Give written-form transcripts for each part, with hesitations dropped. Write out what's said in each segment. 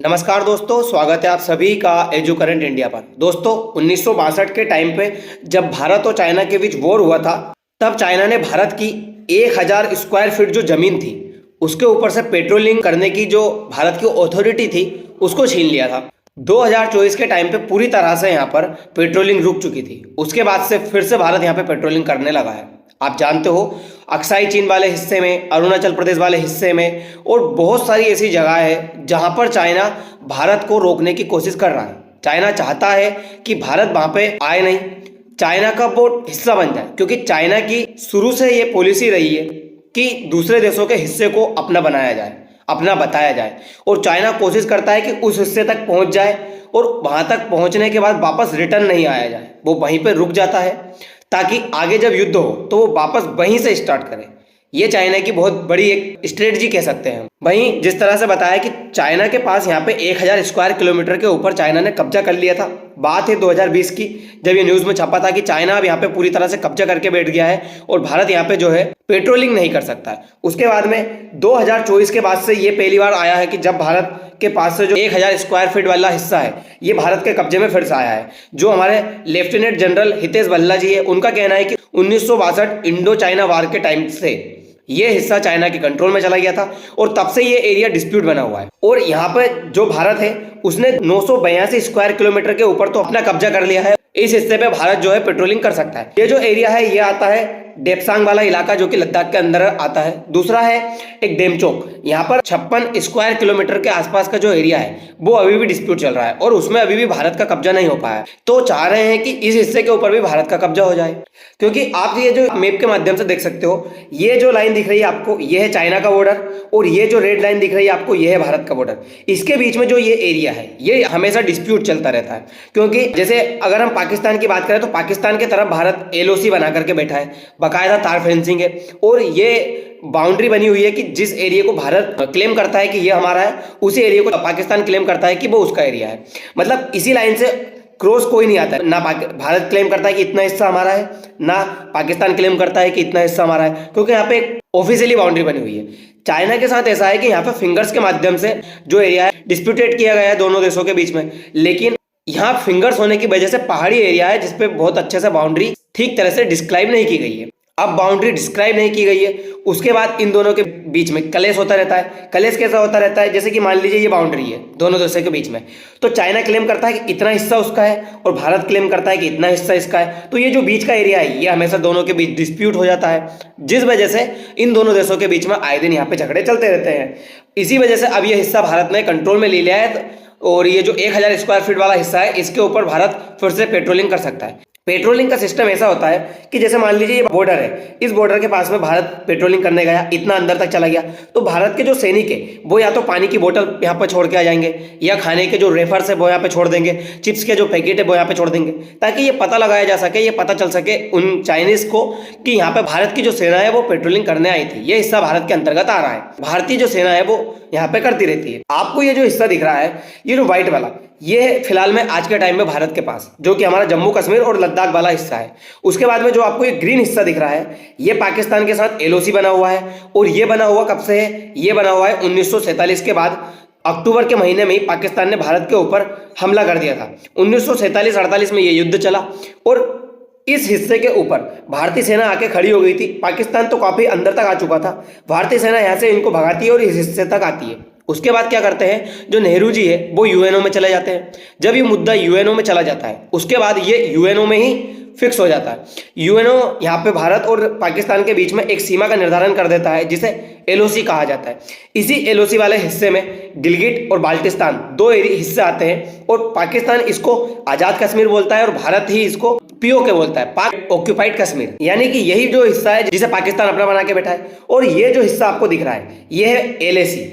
नमस्कार दोस्तों, स्वागत है आप सभी का एजू करंट इंडिया पर। दोस्तों 1962 के टाइम पे जब भारत और चाइना के बीच वॉर हुआ था, तब चाइना ने भारत की 1000 स्क्वायर फीट जो जमीन थी उसके ऊपर से पेट्रोलिंग करने की जो भारत की अथॉरिटी थी उसको छीन लिया था। 2024 के टाइम पे पूरी तरह से यहाँ पर पेट्रोलिंग रुक चुकी थी। उसके बाद से फिर से भारत यहाँ पे पेट्रोलिंग करने लगा है। आप जानते हो, अक्साई चीन वाले हिस्से में, अरुणाचल प्रदेश वाले हिस्से में और बहुत सारी ऐसी जगह है जहां पर चाइना भारत को रोकने की कोशिश कर रहा है। चाइना चाहता है कि भारत वहां पे आए नहीं, चाइना का वो हिस्सा बन जाए, क्योंकि चाइना की शुरू से ये पॉलिसी रही है कि दूसरे देशों के हिस्से को अपना बनाया जाए, अपना बताया जाए, और चाइना कोशिश करता है कि उस हिस्से तक पहुंच जाए और वहां तक पहुंचने के बाद वापस रिटर्न नहीं आया जाए, वो वहीं पर रुक जाता है ताकि आगे जब युद्ध हो तो वो वापस वहीं से स्टार्ट करे। ये चाइना की बहुत बड़ी एक स्ट्रेटजी कह सकते हैं। वहीं जिस तरह से बताया कि चाइना के पास यहाँ पे 1000 स्क्वायर किलोमीटर के ऊपर चाइना ने कब्जा कर लिया था। बात है 2020 की, जब ये न्यूज में छपा था कि चाइना अब यहाँ पे पूरी तरह से कब्जा करके बैठ गया है और भारत यहाँ पे जो है पेट्रोलिंग नहीं कर सकता है। उसके बाद में 2024 के बाद से ये पहली बार आया है कि जब भारत के पास से जो 1000 स्क्वायर फीट वाला हिस्सा है ये भारत के कब्जे में फिर से आया है। जो हमारे लेफ्टिनेंट जनरल हितेश बल्ला जी है, उनका कहना है कि 1962 इंडो चाइना वार के टाइम से ये हिस्सा चाइना के कंट्रोल में चला गया था और तब से ये एरिया डिस्प्यूट बना हुआ है। और यहाँ पे जो भारत है उसने 982 स्क्वायर किलोमीटर के ऊपर तो अपना कब्जा कर लिया है। इस हिस्से पे भारत जो है पेट्रोलिंग कर सकता है। ये जो एरिया है ये आता है डेप्सांग वाला इलाका, जो कि लद्दाख के अंदर आता है। दूसरा है एक डेमचोक, यहाँ पर 56 स्क्वायर किलोमीटर के आसपास का जो एरिया है वो अभी भी डिस्प्यूट चल रहा है और उसमें अभी भी भारत का कब्जा नहीं हो पाया। तो चाह रहे हैं कि इस हिस्से के ऊपर भी भारत का कब्जा हो जाए, क्योंकि आप ये जो मैप के माध्यम से देख सकते हो, ये जो लाइन दिख रही है आपको, ये है चाइना का बॉर्डर, और ये जो रेड लाइन दिख रही है आपको, ये है भारत का बॉर्डर। इसके बीच में जो ये एरिया है ये हमेशा डिस्प्यूट चलता रहता है, क्योंकि जैसे अगर हम पाकिस्तान की बात करें तो पाकिस्तान की तरफ भारत एलओसी बना करके बैठा है, बाकायदा तार फेंसिंग है, और ये बाउंड्री बनी हुई है कि जिस एरिया को भारत क्लेम करता है कि ये हमारा है, उसी एरिया को पाकिस्तान क्लेम करता है कि वो उसका एरिया है। मतलब इसी लाइन से क्रॉस कोई नहीं आता है। ना भारत क्लेम करता है कि इतना हिस्सा हमारा है, ना पाकिस्तान क्लेम करता है कि इतना हिस्सा हमारा है, क्योंकि यहाँ पे एक ऑफिशियली बाउंड्री बनी हुई है। चाइना के साथ ऐसा है कि यहाँ पे फिंगर्स के माध्यम से जो एरिया है डिस्प्यूटेड किया गया है दोनों देशों के बीच में, लेकिन यहाँ फिंगर्स होने की वजह से पहाड़ी एरिया है जिसपे बहुत अच्छे से बाउंड्री ठीक तरह से डिस्क्राइब नहीं की गई है। अब बाउंड्री डिस्क्राइब नहीं की गई है, उसके बाद इन दोनों के बीच में कलेश होता रहता है। कलेश कैसा होता रहता है, जैसे कि मान लीजिए ये बाउंड्री है दोनों देशों के बीच में, तो चाइना क्लेम करता है कि इतना हिस्सा उसका है और भारत क्लेम करता है कि इतना हिस्सा इसका है। तो ये जो बीच का एरिया है ये हमेशा दोनों के बीच डिस्प्यूट हो जाता है, जिस वजह से इन दोनों देशों के बीच में आए दिन यहाँ पे झगड़े चलते रहते हैं। इसी वजह से अब ये हिस्सा भारत ने कंट्रोल में ले लिया है और ये जो 1000 स्क्वायर फीट वाला हिस्सा है इसके ऊपर भारत फिर से पेट्रोलिंग कर सकता है। पेट्रोलिंग का सिस्टम ऐसा होता है कि जैसे मान लीजिए ये बॉर्डर है, इस बॉर्डर के पास में भारत पेट्रोलिंग करने गया, इतना अंदर तक चला गया, तो भारत के जो सैनिक है वो या तो पानी की बोतल यहाँ पर छोड़ के आ जाएंगे, या खाने के जो रेफर्स है वो यहाँ पे छोड़ देंगे, चिप्स के जो पैकेट है वो यहाँ पे छोड़ देंगे, ताकि ये पता लगाया जा सके, ये पता चल सके उन चाइनीज को कि यहाँ पे भारत की जो सेना है वो पेट्रोलिंग करने आई थी। ये हिस्सा भारत के अंतर्गत आ रहा है, भारतीय जो सेना है वो यहाँ पे करती रहती है। आपको ये जो हिस्सा दिख रहा है, ये जो व्हाइट वाला, ये फिलहाल में आज के टाइम में भारत के पास, जो कि हमारा जम्मू कश्मीर और लद्दाख वाला हिस्सा है। उसके बाद में जो आपको ये ग्रीन हिस्सा दिख रहा है ये पाकिस्तान के साथ एलओसी बना हुआ है, और ये बना हुआ कब से है, ये बना हुआ है 1947 के बाद अक्टूबर के महीने में ही पाकिस्तान ने भारत के ऊपर हमला कर दिया था। 1947-48 में ये युद्ध चला और इस हिस्से के ऊपर भारतीय सेना आके खड़ी हो गई थी। पाकिस्तान तो काफी अंदर तक आ चुका था, भारतीय सेना यहाँ से इनको भगाती है और इस हिस्से तक आती है। उसके बाद क्या करते हैं, जो नेहरू जी है वो यूएनओ में चले जाते हैं। जब ये मुद्दा यूएनओ में चला जाता है उसके बाद ये यूएनओ में ही फिक्स हो जाता है। यूएनओ यहाँ पे भारत और पाकिस्तान के बीच में एक सीमा का निर्धारण कर देता है जिसे एलओसी कहा जाता है। इसी एलओसी वाले हिस्से में गिलगिट और बाल्टिस्तान दो हिस्से आते हैं, और पाकिस्तान इसको आजाद कश्मीर बोलता है और भारत ही इसको पीओके बोलता है, पाक ऑक्यूपाइड कश्मीर। यानी कि यही जो हिस्सा है जिसे पाकिस्तान अपना बना के बैठा है। और ये जो हिस्सा आपको दिख रहा है ये है LAC,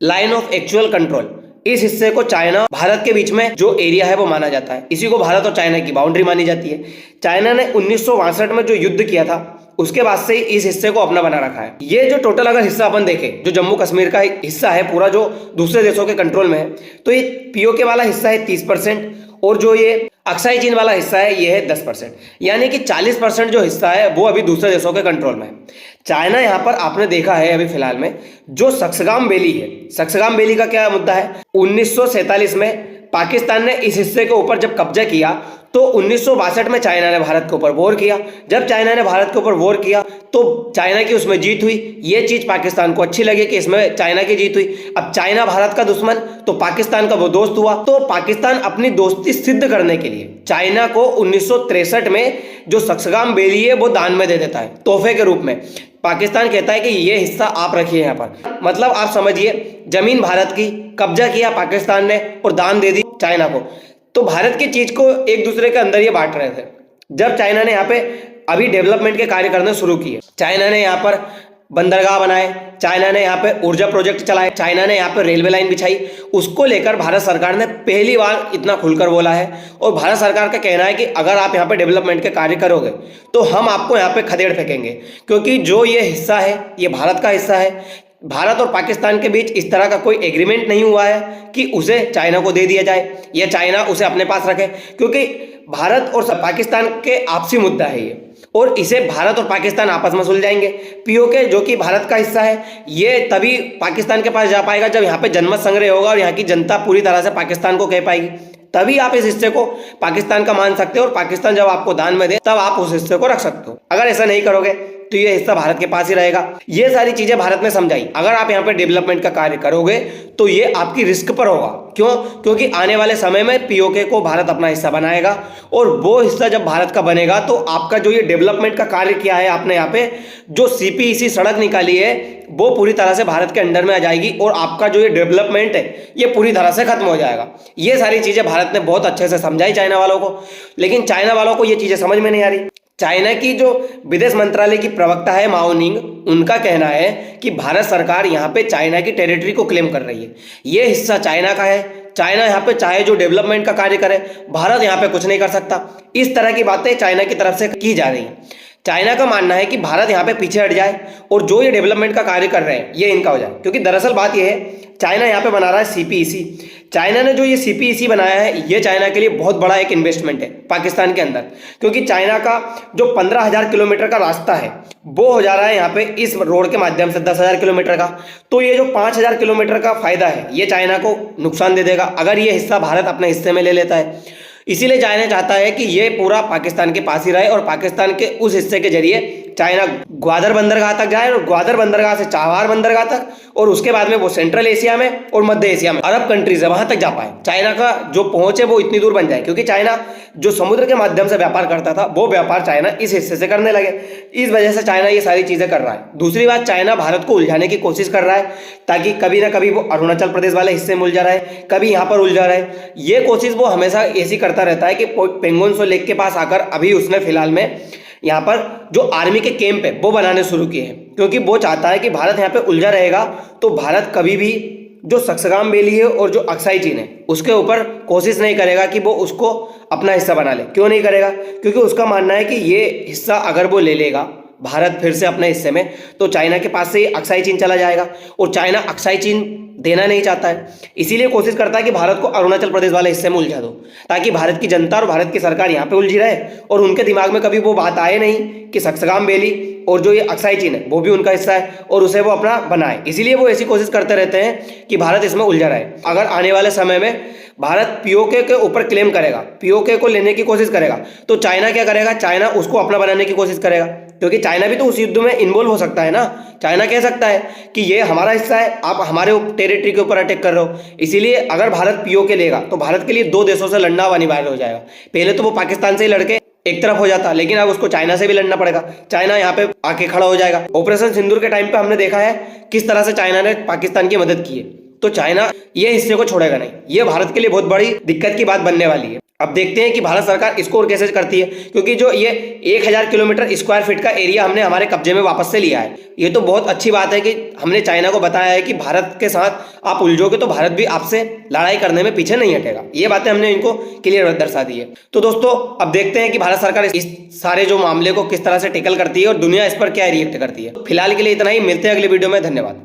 line of actual control. इस हिस्से को चाइना भारत के बीच में जो एरिया है वो माना जाता है, इसी को भारत और चाइना की बाउंड्री मानी जाती है। चाइना ने 1962 में जो युद्ध किया था उसके बाद से इस हिस्से को अपना बना रखा है। ये जो टोटल अगर हिस्सा अपन देखें, जो जम्मू कश्मीर का हिस्सा है पूरा, जो दूसरे देशों के कंट्रोल में है, तो ये पीओके वाला हिस्सा है 30%, और जो ये अक्साई चीन वाला हिस्सा है ये है 10%, यानी कि 40% जो हिस्सा है वो अभी दूसरे देशों के कंट्रोल में है। चाइना यहाँ पर आपने देखा है अभी फिलहाल में जो सक्सगाम वैली है, सक्सगाम वैली का क्या मुद्दा है, 1947 में पाकिस्तान ने इस हिस्से के ऊपर जब कब्जा किया तो 1962 में चाइना ने भारत के ऊपर वॉर किया। जब चाइना ने भारत के ऊपर वॉर किया तो चाइना की उसमें जीत हुई। ये चीज पाकिस्तान को अच्छी लगी कि इसमें चाइना की जीत हुई। अब चाइना भारत का दुश्मन तो पाकिस्तान का वो दोस्त हुआ, तो पाकिस्तान अपनी दोस्ती सिद्ध करने के लिए चाइना को 1963 में जो सक्सगाम वैली है वो दान में दे देता है, तोहफे के रूप में। पाकिस्तान कहता है कि ये हिस्सा आप रखिए यहाँ पर, मतलब आप समझिए जमीन भारत की, कब्जा किया पाकिस्तान ने और दान दे दी चाइना को। तो भारत की चीज को एक दूसरे के अंदर ये बांट रहे थे। जब चाइना ने यहाँ पे अभी डेवलपमेंट के कार्य करने शुरू किए, चाइना ने यहाँ पर बंदरगाह बनाए, चाइना ने यहाँ पे ऊर्जा प्रोजेक्ट चलाए, चाइना ने यहाँ पे रेलवे लाइन बिछाई, उसको लेकर भारत सरकार ने पहली बार इतना खुलकर बोला है। और भारत सरकार का कहना है कि अगर आप यहाँ पे डेवलपमेंट के कार्य करोगे तो हम आपको यहाँ पे खदेड़ फेंकेंगे, क्योंकि जो ये हिस्सा है ये भारत का हिस्सा है। भारत और पाकिस्तान के बीच इस तरह का कोई एग्रीमेंट नहीं हुआ है कि उसे चाइना को दे दिया जाए या चाइना उसे अपने पास रखे, क्योंकि भारत और पाकिस्तान के आपसी मुद्दा है ये, और इसे भारत और पाकिस्तान आपस में सुलझाएंगे। पीओके जो कि भारत का हिस्सा है ये तभी पाकिस्तान के पास जा पाएगा जब यहाँ पे जनमत संग्रह होगा और यहाँ की जनता पूरी तरह से पाकिस्तान को कह पाएगी, तभी आप इस हिस्से को पाकिस्तान का मान सकते हो। और पाकिस्तान जब आपको दान में दे तब आप उस हिस्से को रख सकते हो। अगर ऐसा नहीं करोगे तो ये हिस्सा भारत के पास ही रहेगा। ये सारी चीजें भारत ने समझाई। अगर आप यहाँ पे डेवलपमेंट का कार्य करोगे तो ये आपकी रिस्क पर होगा। क्यों? क्योंकि आने वाले समय में पीओके को भारत अपना हिस्सा बनाएगा, और वो हिस्सा जब भारत का बनेगा तो आपका जो ये डेवलपमेंट का कार्य किया है आपने यहाँ पे जो सीपीईसी सड़क निकाली है वो पूरी तरह से भारत के अंडर में आ जाएगी, और आपका जो ये डेवलपमेंट है ये पूरी तरह से खत्म हो जाएगा। ये सारी चीजें भारत ने बहुत अच्छे से समझाई चाइना वालों को, लेकिन चाइना वालों को ये चीजें समझ में नहीं आ रही। चाइना की जो विदेश मंत्रालय की प्रवक्ता है माओ निंग, उनका कहना है कि भारत सरकार यहाँ पे चाइना की टेरिटरी को क्लेम कर रही है, ये हिस्सा चाइना का है, चाइना यहाँ पे चाहे जो डेवलपमेंट का कार्य करे, भारत यहाँ पे कुछ नहीं कर सकता। इस तरह की बातें चाइना की तरफ से की जा रही हैं। चाइना का मानना है कि भारत यहाँ पे पीछे हट जाए और जो ये डेवलपमेंट का कार्य कर रहे हैं ये इनका हो जाए, क्योंकि दरअसल बात यह है चाइना यहाँ पे बना रहा है सीपीईसी। चाइना ने जो ये सीपीईसी बनाया है ये चाइना के लिए बहुत बड़ा एक इन्वेस्टमेंट है पाकिस्तान के अंदर, क्योंकि चाइना का जो 15,000 किलोमीटर का रास्ता है वो हो जा रहा है यहाँ पे इस रोड के माध्यम से 10,000 किलोमीटर का। तो ये जो 5,000 किलोमीटर का फायदा है ये चाइना को नुकसान दे देगा अगर ये हिस्सा भारत अपने हिस्से में ले लेता है। इसीलिए चाइना चाहता है कि ये पूरा पाकिस्तान के पास ही रहे और पाकिस्तान के उस हिस्से के जरिए चाइना ग्वादर बंदरगाह तक जाए और ग्वादर बंदरगाह से चाबहार बंदरगाह तक, और उसके बाद में वो सेंट्रल एशिया में और मध्य एशिया में अरब कंट्रीज है वहां तक जा पाए। चाइना का जो पहुंच है वो इतनी दूर बन जाए, क्योंकि चाइना जो समुद्र के माध्यम से व्यापार करता था वो व्यापार चाइना इस हिस्से से करने लगे। इस वजह से चाइना ये सारी चीजें कर रहा है। दूसरी बात, चाइना भारत को उलझाने की कोशिश कर रहा है ताकि कभी ना कभी वो अरुणाचल प्रदेश वाले हिस्से में उलझा रहे, कभी यहाँ पर उलझा रहे। ये कोशिश वो हमेशा ऐसी करता रहता है कि पेंगोंग त्सो लेक के पास आकर अभी उसने फिलहाल में यहाँ पर जो आर्मी के कैंप है वो बनाने शुरू किए हैं, क्योंकि वो चाहता है कि भारत यहाँ पे उलझा रहेगा तो भारत कभी भी जो सक्सगाम वैली है और जो अक्साई चीन है उसके ऊपर कोशिश नहीं करेगा कि वो उसको अपना हिस्सा बना ले। क्यों नहीं करेगा? क्योंकि उसका मानना है कि ये हिस्सा अगर वो ले लेगा भारत फिर से अपने हिस्से में तो चाइना के पास से ही अक्साई चीन चला जाएगा, और चाइना अक्साई चीन देना नहीं चाहता है। इसीलिए कोशिश करता है कि भारत को अरुणाचल प्रदेश वाले हिस्से में उलझा दो, ताकि भारत की जनता और भारत की सरकार यहाँ पे उलझी रहे और उनके दिमाग में कभी वो बात आए नहीं कि सक्सगाम वैली और जो ये अक्साई चीन है वो भी उनका हिस्सा है और उसे वो अपना बनाए। इसीलिए वो ऐसी कोशिश करते रहते हैं कि भारत इसमें उलझा रहे। अगर आने वाले समय में भारत पीओके के ऊपर क्लेम करेगा, पीओके को लेने की कोशिश करेगा, तो चाइना क्या करेगा? चाइना उसको अपना बनाने की कोशिश करेगा, क्योंकि चाइना भी तो उस युद्ध में इन्वॉल्व हो सकता है ना। चाइना कह सकता है कि ये हमारा हिस्सा है, आप हमारे टेरिटरी के ऊपर अटैक कर रहे हो। इसीलिए अगर भारत पीओके लेगा तो भारत के लिए दो देशों से लड़ना अनिवार्य हो जाएगा। पहले तो वो पाकिस्तान से ही लड़के एक तरफ हो जाता, लेकिन अब उसको चाइना से भी लड़ना पड़ेगा। चाइना यहाँ पे आके खड़ा हो जाएगा। ऑपरेशन सिंदूर के टाइम पे हमने देखा है किस तरह से चाइना ने पाकिस्तान की मदद की है, तो चाइना ये हिस्से को छोड़ेगा नहीं। ये भारत के लिए बहुत बड़ी दिक्कत की बात बनने वाली है। अब देखते हैं कि भारत सरकार इसको और कैसे करती है, क्योंकि जो ये 1,000 किलोमीटर स्क्वायर फीट का एरिया हमने हमारे कब्जे में वापस से लिया है। ये तो बहुत अच्छी बात है कि हमने चाइना को बताया है कि भारत के साथ आप उलझोगे तो भारत भी आपसे लड़ाई करने में पीछे नहीं हटेगा। ये बातें हमने इनको क्लियर दर्शा दी है। तो दोस्तों अब देखते हैं कि भारत सरकार इस सारे जो मामले को किस तरह से टेकल करती है और दुनिया इस पर क्या रिएक्ट करती है। फिलहाल के लिए इतना ही, मिलते हैं अगले वीडियो में। धन्यवाद।